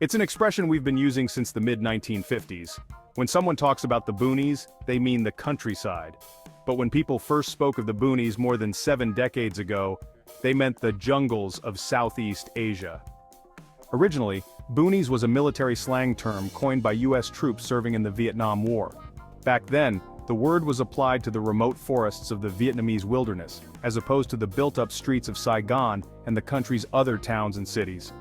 It's an expression we've been using since the mid-1950s. When someone talks about the boonies, they mean the countryside. But when people first spoke of the boonies more than 7 decades ago, they meant the jungles of Southeast Asia. Originally, boonies was a military slang term coined by US troops serving in the Vietnam War. Back then, the word was applied to the remote forests of the Vietnamese wilderness, as opposed to the built-up streets of Saigon and the country's other towns and cities.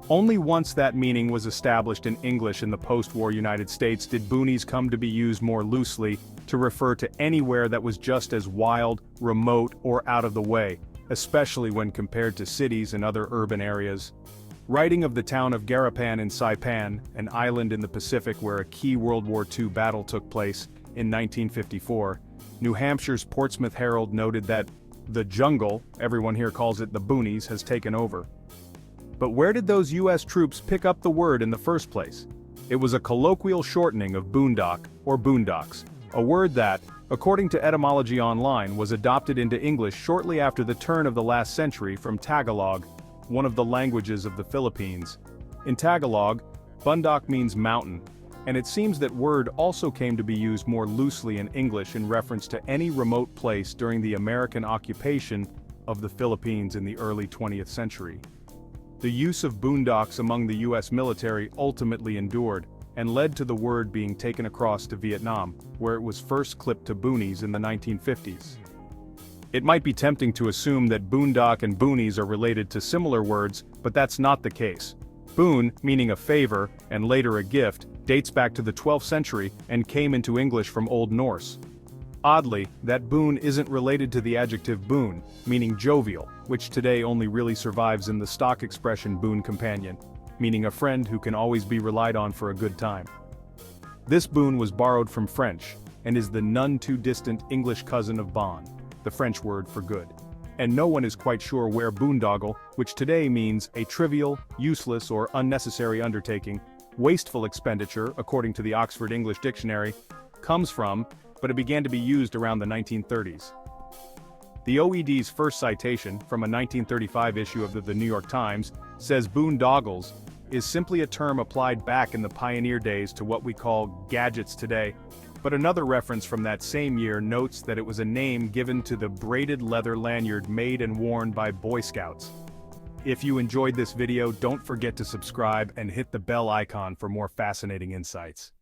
Only once that meaning was established in English in the post-war United States did boonies come to be used more loosely to refer to anywhere that was just as wild, remote, or out of the way, especially when compared to cities and other urban areas. Writing of the town of Garapan in Saipan, an island in the Pacific where a key World War II battle took place, in 1954, New Hampshire's Portsmouth Herald noted that the jungle, everyone here calls it the boonies, has taken over. But where did those US troops pick up the word in the first place? It was a colloquial shortening of boondock, or boondocks, a word that, according to Etymology Online, was adopted into English shortly after the turn of the last century from Tagalog, one of the languages of the Philippines. In Tagalog, bundock means mountain, and it seems that word also came to be used more loosely in English in reference to any remote place during the American occupation of the Philippines in the early 20th century. The use of boondocks among the US military ultimately endured, and led to the word being taken across to Vietnam, where it was first clipped to boonies in the 1950s. It might be tempting to assume that boondock and boonies are related to similar words, but that's not the case. Boon, meaning a favor, and later a gift, dates back to the 12th century and came into English from Old Norse. Oddly, that boon isn't related to the adjective boon, meaning jovial, which today only really survives in the stock expression boon companion, meaning a friend who can always be relied on for a good time. This boon was borrowed from French, and is the none-too-distant English cousin of bon, the French word for good. And no one is quite sure where boondoggle, which today means a trivial, useless or unnecessary undertaking, wasteful expenditure according to the Oxford English Dictionary, comes from, but it began to be used around the 1930s. The OED's first citation, from a 1935 issue of the New York Times, says boondoggles is simply a term applied back in the pioneer days to what we call gadgets today, but another reference from that same year notes that it was a name given to the braided leather lanyard made and worn by Boy Scouts. If you enjoyed this video, don't forget to subscribe and hit the bell icon for more fascinating insights.